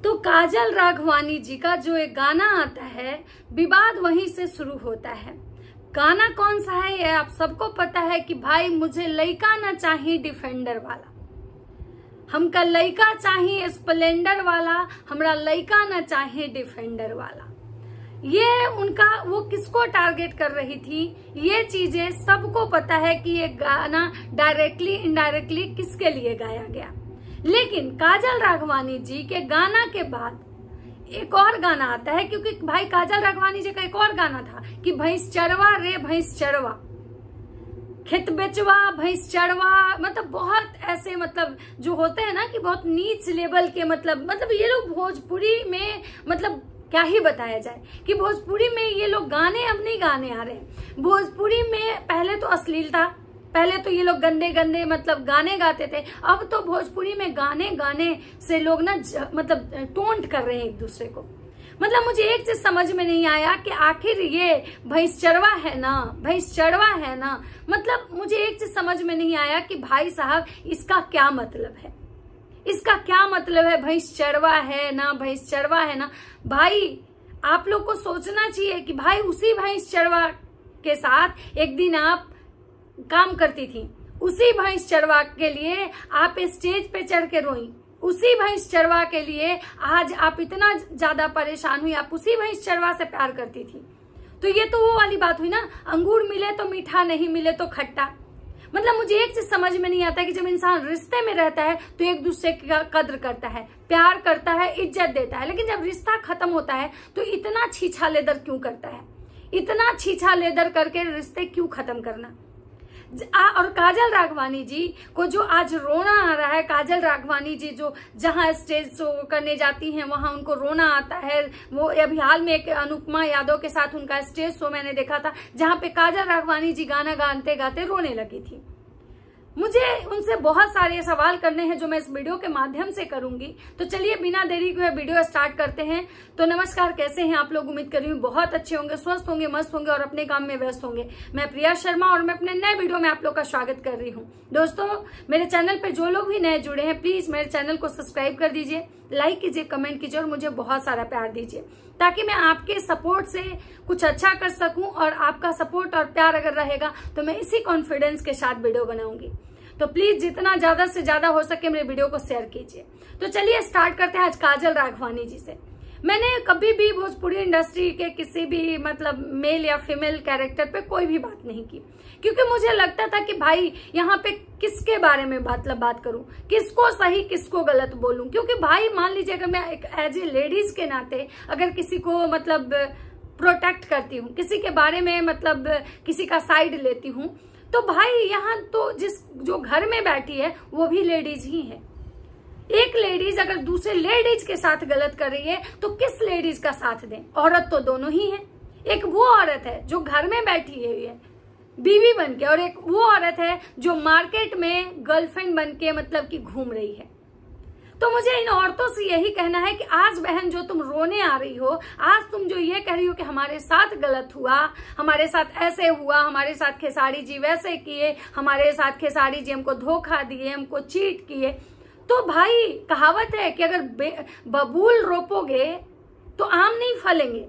तो काजल राघवानी जी का जो एक गाना आता है, विवाद वहीं से शुरू होता है। गाना कौन सा है ये आप सबको पता है कि भाई मुझे लइका ना चाहिए डिफेंडर वाला, हमका लइका चाहिए स्प्लेंडर वाला, हमरा लइका ना चाहिए डिफेंडर वाला। ये उनका वो किसको टारगेट कर रही थी, ये चीजें सबको पता है कि ये गाना डायरेक्टली इनडायरेक्टली किसके लिए गाया गया। लेकिन काजल राघवानी जी के गाना के बाद एक और गाना आता है, क्योंकि भाई काजल राघवानी जी का एक और गाना था कि भैंस चरवा रे भैंस चरवा, खेत बेचवा भैंस चरवा, मतलब बहुत ऐसे मतलब जो होते हैं ना कि बहुत नीच लेवल के मतलब ये लोग भोजपुरी में मतलब क्या ही बताया जाए कि भोजपुरी में ये लोग गाने अब नहीं गाने आ रहे हैं। भोजपुरी में पहले तो अश्लीलता, पहले तो ये लोग गंदे गंदे मतलब गाने गाते थे, अब तो भोजपुरी में गाने से लोग ना मतलब टोंट कर रहे हैं एक दूसरे को। मतलब मुझे एक चीज समझ में नहीं आया कि आखिर ये भैंस चरवा है ना, भैंस चरवा है ना, मतलब मुझे एक चीज समझ में नहीं आया कि भाई साहब इसका क्या मतलब है, इसका क्या मतलब है, भैंस चरवा है ना, भैंस चरवा है ना। भाई आप लोग को सोचना चाहिए कि भाई उसी भैंस चरवा के साथ एक दिन आप काम करती थी, उसी भैंस चरवा के लिए आप स्टेज पे चढ़ के रोई, उसी भैंस चरवा के लिए आज आप इतना ज्यादा परेशान हुई, आप उसी भैंस चरवा से प्यार करती थी। तो ये तो वो वाली बात हुई ना, अंगूर मिले तो मीठा, नहीं मिले तो खट्टा। मतलब मुझे एक चीज समझ में नहीं आता कि जब इंसान रिश्ते में रहता है तो एक दूसरे का कद्र करता है, प्यार करता है, इज्जत देता है, लेकिन जब रिश्ता खत्म होता है तो इतना छीछा लेदर क्यों करता है, इतना छीछा लेदर करके रिश्ते क्यों खत्म करना। और काजल राघवानी जी को जो आज रोना आ रहा है, काजल राघवानी जी जो जहां स्टेज शो करने जाती हैं वहां उनको रोना आता है। वो अभी हाल में एक अनुपमा यादव के साथ उनका स्टेज शो मैंने देखा था, जहां पे काजल राघवानी जी गाना गाते गाते रोने लगी थी। मुझे उनसे बहुत सारे सवाल करने हैं जो मैं इस वीडियो के माध्यम से करूंगी। तो चलिए बिना देरी के वीडियो स्टार्ट करते हैं। तो नमस्कार, कैसे हैं आप लोग? उम्मीद कर रही हूँ बहुत अच्छे होंगे, स्वस्थ होंगे, मस्त होंगे और अपने काम में व्यस्त होंगे। मैं प्रिया शर्मा और मैं अपने नए वीडियो में आप लोग का स्वागत कर रही हूँ। दोस्तों मेरे चैनल पे जो लोग भी नए जुड़े हैं प्लीज मेरे चैनल को सब्सक्राइब कर दीजिए, लाइक कीजिए, कमेंट कीजिए और मुझे बहुत सारा प्यार दीजिए, ताकि मैं आपके सपोर्ट से कुछ अच्छा कर सकूं। और आपका सपोर्ट और प्यार अगर रहेगा तो मैं इसी कॉन्फिडेंस के साथ वीडियो बनाऊंगी। तो प्लीज जितना ज्यादा से ज्यादा हो सके मेरे वीडियो को शेयर कीजिए। तो चलिए स्टार्ट करते हैं आज काजल राघवानी जी से। मैंने कभी भी भोजपुरी इंडस्ट्री के किसी भी मतलब मेल या फीमेल कैरेक्टर पे कोई भी बात नहीं की, क्योंकि मुझे लगता था कि भाई यहाँ पे किसके बारे में बात करूं, किसको सही किसको गलत बोलूं। क्योंकि भाई मान लीजिए अगर मैं एक एज ए लेडीज के नाते अगर किसी को मतलब प्रोटेक्ट करती हूँ, किसी के बारे में मतलब किसी का साइड लेती हूँ, तो भाई यहाँ तो जो घर में बैठी है वो भी लेडीज ही है। एक लेडीज अगर दूसरे लेडीज के साथ गलत कर रही है तो किस लेडीज का साथ दें? औरत तो दोनों ही है। एक वो औरत है जो घर में बैठी हुई है बीवी बन के, और एक वो औरत है जो मार्केट में गर्लफ्रेंड बन के मतलब कि घूम रही है। तो मुझे इन औरतों से यही कहना है कि आज बहन जो तुम रोने आ रही हो, आज तुम जो ये कह रही हो कि हमारे साथ गलत हुआ, हमारे साथ ऐसे हुआ, हमारे साथ खेसारी जी वैसे किए, हमारे साथ खेसारी जी हमको धोखा दिए, हमको चीट किए, तो भाई कहावत है कि अगर बबूल रोपोगे तो आम नहीं फलेंगे,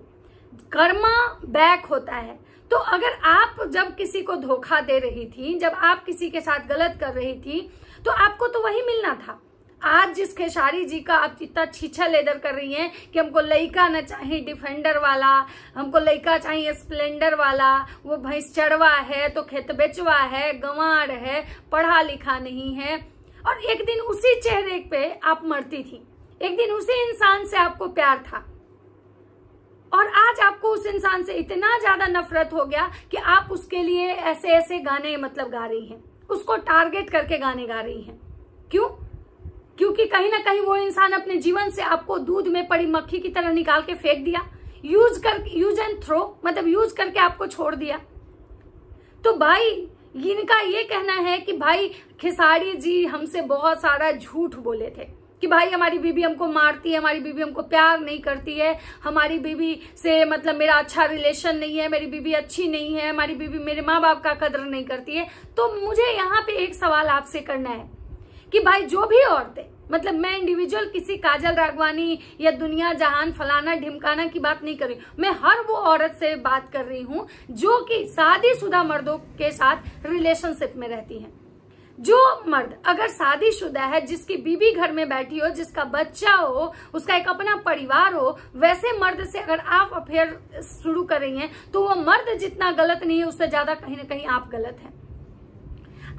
कर्मा बैक होता है। तो अगर आप जब किसी को धोखा दे रही थी, जब आप किसी के साथ गलत कर रही थी, तो आपको तो वही मिलना था। आज जिस खेसारी जी का आप इतना छीछा लेदर कर रही हैं कि हमको लइका न चाहिए डिफेंडर वाला, हमको लइका चाहिए स्प्लेंडर वाला, वो भैंस चरवा है तो खेत बेचवा है, गंवार है, पढ़ा लिखा नहीं है, और एक दिन उसी चेहरे पे आप मरती थी, एक दिन उसी इंसान से आपको प्यार था, और आज आपको उस इंसान से इतना ज्यादा नफरत हो गया कि आप उसके लिए ऐसे ऐसे गाने मतलब गा रही हैं, उसको टारगेट करके गाने गा रही हैं। क्यों? क्योंकि कहीं ना कहीं वो इंसान अपने जीवन से आपको दूध में पड़ी मक्खी की तरह निकाल के फेंक दिया, यूज एंड थ्रो, मतलब यूज करके आपको छोड़ दिया। तो भाई इनका ये कहना है कि भाई खेसारी जी हमसे बहुत सारा झूठ बोले थे कि भाई हमारी बीवी हमको मारती है, हमारी बीवी हमको प्यार नहीं करती है, हमारी बीवी से मतलब मेरा अच्छा रिलेशन नहीं है, मेरी बीवी अच्छी नहीं है, हमारी बीवी मेरे माँ बाप का कदर नहीं करती है। तो मुझे यहाँ पे एक सवाल आपसे करना है कि भाई जो भी औरतें मतलब मैं इंडिविजुअल किसी काजल राघवानी या दुनिया जहान फलाना ढिमकाना की बात नहीं कर रही, मैं हर वो औरत से बात कर रही हूँ जो कि शादीशुदा मर्दों के साथ रिलेशनशिप में रहती है। जो मर्द अगर शादीशुदा है, जिसकी बीवी घर में बैठी हो, जिसका बच्चा हो, उसका एक अपना परिवार हो, वैसे मर्द से अगर आप अफेयर शुरू कर रही हैं तो वो मर्द जितना गलत नहीं है उससे ज्यादा कहीं ना कहीं आप गलत हैं।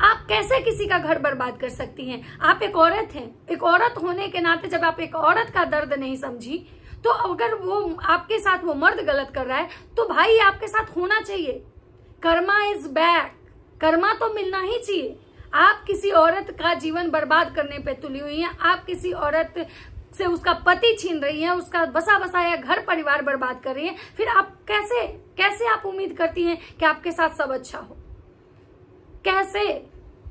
आप कैसे किसी का घर बर्बाद कर सकती हैं? आप एक औरत हैं, एक औरत होने के नाते जब आप एक औरत का दर्द नहीं समझी तो अगर वो आपके साथ वो मर्द गलत कर रहा है तो भाई आपके साथ होना चाहिए। कर्मा इज बैक, कर्मा तो मिलना ही चाहिए। आप किसी औरत का जीवन बर्बाद करने पे तुली हुई हैं, आप किसी औरत से उसका पति छीन रही हैं, उसका बसा बसाया घर परिवार बर्बाद कर रही हैं, फिर आप कैसे आप उम्मीद करती हैं कि आपके साथ सब अच्छा हो? कैसे?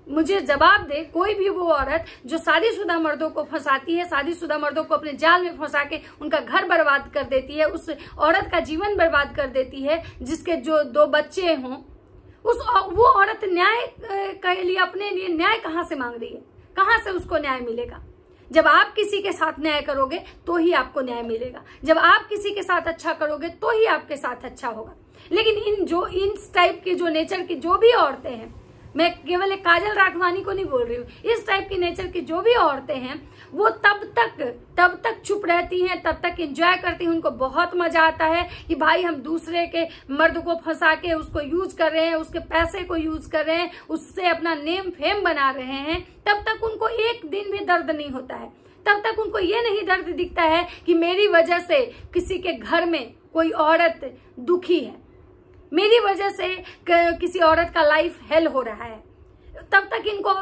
मुझे जवाब दे कोई भी वो औरत जो शादीशुदा मर्दों को फंसाती है, शादीशुदा मर्दों को अपने जाल में फंसा के उनका घर बर्बाद कर देती है, उस औरत का जीवन बर्बाद कर देती है, जिसके जो 2 बच्चे हों, वो औरत न्याय के लिए अपने लिए न्याय कहां से मांग रही है? कहां से उसको न्याय मिलेगा? जब आप किसी के साथ न्याय करोगे तो ही आपको न्याय मिलेगा। जब आप किसी के साथ अच्छा करोगे तो ही आपके साथ अच्छा होगा। लेकिन इन टाइप की जो नेचर की जो भी औरतें हैं, मैं केवल एक काजल राघवानी को नहीं बोल रही हूँ, इस टाइप की नेचर की जो भी औरतें हैं वो तब तक चुप रहती हैं, तब तक एंजॉय करती हैं। उनको बहुत मजा आता है कि भाई हम दूसरे के मर्द को फंसा के उसको यूज कर रहे हैं, उसके पैसे को यूज कर रहे हैं, उससे अपना नेम फेम बना रहे हैं। तब तक उनको एक दिन भी दर्द नहीं होता है, तब तक उनको ये नहीं दर्द दिखता है कि मेरी वजह से किसी के घर में कोई औरत दुखी है, मेरी वजह से किसी औरत का लाइफ हेल हो रहा है। तब तक इनको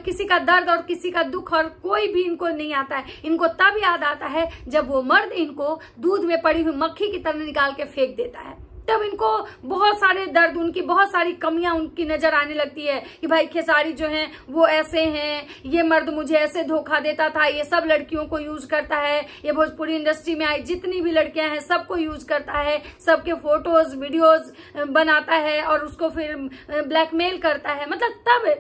किसी का दर्द और किसी का दुख और कोई भी इनको नहीं आता है। इनको तब याद आता है जब वो मर्द इनको दूध में पड़ी हुई मक्खी की तरह निकाल के फेंक देता है। तब इनको बहुत सारे दर्द, उनकी बहुत सारी कमियां उनकी नजर आने लगती है कि भाई खेसारी जो हैं वो ऐसे हैं, ये मर्द मुझे ऐसे धोखा देता था, ये सब लड़कियों को यूज करता है, ये भोजपुरी इंडस्ट्री में आई जितनी भी लड़कियां हैं सबको यूज करता है, सबके फोटोज वीडियोज बनाता है और उसको फिर ब्लैकमेल करता है। मतलब तब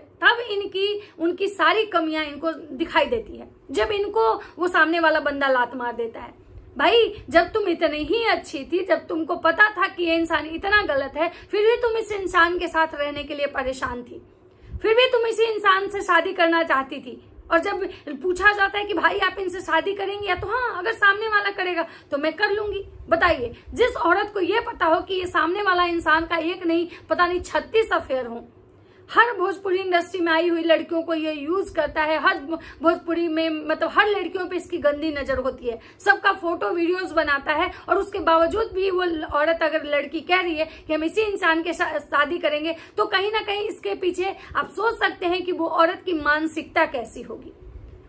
उनकी सारी कमियां इनको दिखाई देती है जब इनको वो सामने वाला बंदा लात मार देता है। भाई जब तुम इतनी ही अच्छी थी, जब तुमको पता था कि ये इंसान इतना गलत है, फिर भी तुम इस इंसान के साथ रहने के लिए परेशान थी, फिर भी तुम इसी इंसान से शादी करना चाहती थी। और जब पूछा जाता है कि भाई आप इनसे शादी करेंगी, या तो हाँ अगर सामने वाला करेगा तो मैं कर लूंगी। बताइए, जिस औरत को ये पता हो कि ये सामने वाला इंसान का एक नहीं पता नहीं 36 अफेयर हो, हर भोजपुरी इंडस्ट्री में आई हुई लड़कियों को ये यूज करता है, हर भोजपुरी में मतलब हर लड़कियों पे इसकी गंदी नजर होती है, सबका फोटो वीडियोस बनाता है, और उसके बावजूद भी वो औरत अगर लड़की कह रही है कि हम इसी इंसान के शादी करेंगे, तो कहीं ना कहीं इसके पीछे आप सोच सकते हैं कि वो औरत की मानसिकता कैसी होगी,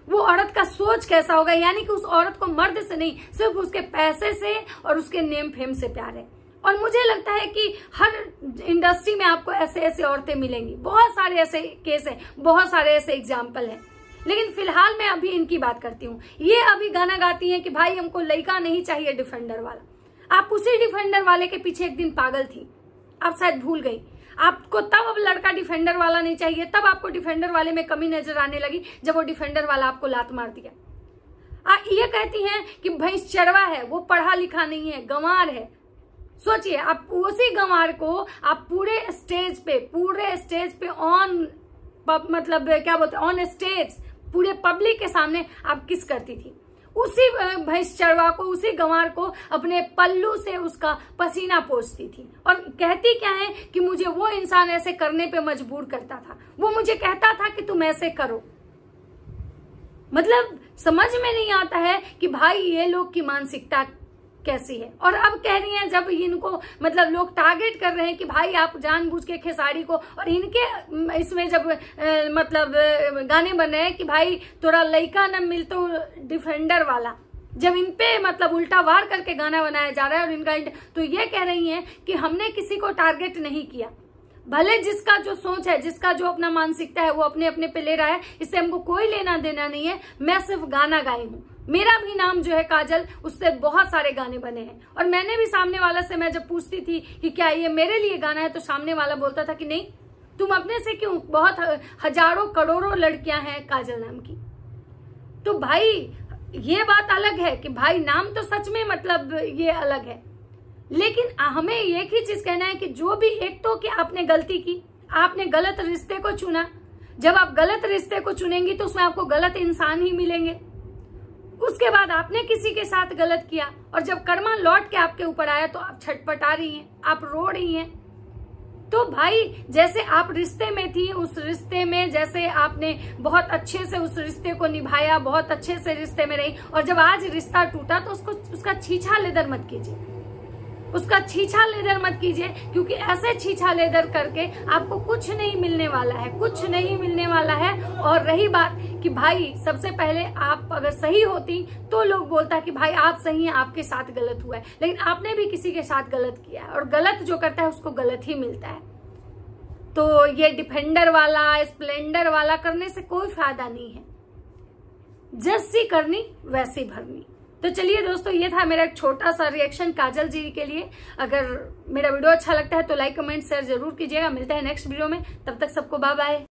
वो औरत का सोच कैसा होगा। यानी कि उस औरत को मर्द से नहीं, सिर्फ उसके पैसे से और उसके नेम फेम से प्यार है। और मुझे लगता है कि हर इंडस्ट्री में आपको ऐसे ऐसे औरतें मिलेंगी, बहुत सारे ऐसे केस हैं, बहुत सारे ऐसे एग्जाम्पल हैं। लेकिन फिलहाल मैं अभी इनकी बात करती हूँ। ये अभी गाना गाती हैं कि भाई हमको लड़का नहीं चाहिए डिफेंडर वाला। आप उसी डिफेंडर वाले के पीछे एक दिन पागल थी, आप शायद भूल गई। आपको तब अब लड़का डिफेंडर वाला नहीं चाहिए, तब आपको डिफेंडर वाले में कमी नजर आने लगी जब वो डिफेंडर वाला आपको लात मार दिया। ये कहती हैं कि भैंस चरवा है, वो पढ़ा लिखा नहीं है, गंवार है। सोचिए, आप उसी गंवार को आप पूरे स्टेज पे ऑन मतलब क्या बोलते ऑन स्टेज पूरे पब्लिक के सामने आप किस करती थी। उसी भैंस चरवा को, उसी गंवार को अपने पल्लू से उसका पसीना पोंछती थी और कहती क्या है कि मुझे वो इंसान ऐसे करने पे मजबूर करता था, वो मुझे कहता था कि तुम ऐसे करो। मतलब समझ में नहीं आता है कि भाई ये लोग की मानसिकता कैसी है। और अब कह रही हैं, जब इनको मतलब लोग टारगेट कर रहे हैं कि भाई आप जानबूझ के खेसारी को, और इनके इसमें जब मतलब गाने बन रहे हैं कि भाई तोरा लइका न मिलतो डिफेंडर वाला, जब इन पे मतलब उल्टा वार करके गाना बनाया जा रहा है और इनका, तो ये कह रही हैं कि हमने किसी को टारगेट नहीं किया। भले जिसका जो सोच है, जिसका जो अपना मानसिकता है वो अपने अपने पे ले रहा है, इससे हमको कोई लेना देना नहीं है। मैं सिर्फ गाना गाई हूँ, मेरा भी नाम जो है काजल, उससे बहुत सारे गाने बने हैं। और मैंने भी सामने वाला से, मैं जब पूछती थी कि क्या ये मेरे लिए गाना है, तो सामने वाला बोलता था कि नहीं, तुम अपने से क्यों, बहुत हजारों करोड़ों लड़कियां हैं काजल नाम की। तो भाई ये बात अलग है कि भाई नाम तो सच में मतलब ये अलग है, लेकिन हमें एक ही चीज कहना है कि जो भी, एक तो कि आपने गलती की, आपने गलत रिश्ते को चुना। जब आप गलत रिश्ते को चुनेंगी तो उसमें आपको गलत इंसान ही मिलेंगे। उसके बाद आपने किसी के साथ गलत किया और जब कर्मा लौट के आपके ऊपर आया तो आप छटपटा रही हैं, आप रो रही हैं। तो भाई जैसे आप रिश्ते में थी, उस रिश्ते में जैसे आपने बहुत अच्छे से उस रिश्ते को निभाया, बहुत अच्छे से रिश्ते में रही, और जब आज रिश्ता टूटा तो उसका छीछा लेदर मत कीजिए, उसका छीछा लेदर मत कीजिए, क्योंकि ऐसे छीछा लेदर करके आपको कुछ नहीं मिलने वाला है, कुछ नहीं मिलने वाला है। और रही बात कि भाई सबसे पहले आप अगर सही होती तो लोग बोलता कि भाई आप सही हैं, आपके साथ गलत हुआ है, लेकिन आपने भी किसी के साथ गलत किया है, और गलत जो करता है उसको गलत ही मिलता है। तो ये डिफेंडर वाला, स्प्लेंडर वाला करने से कोई फायदा नहीं है, जैसी करनी वैसी भरनी। तो चलिए दोस्तों, ये था मेरा एक छोटा सा रिएक्शन काजल जी के लिए। अगर मेरा वीडियो अच्छा लगता है तो लाइक कमेंट शेयर जरूर कीजिएगा। मिलते हैं नेक्स्ट वीडियो में, तब तक सबको बाय बाय।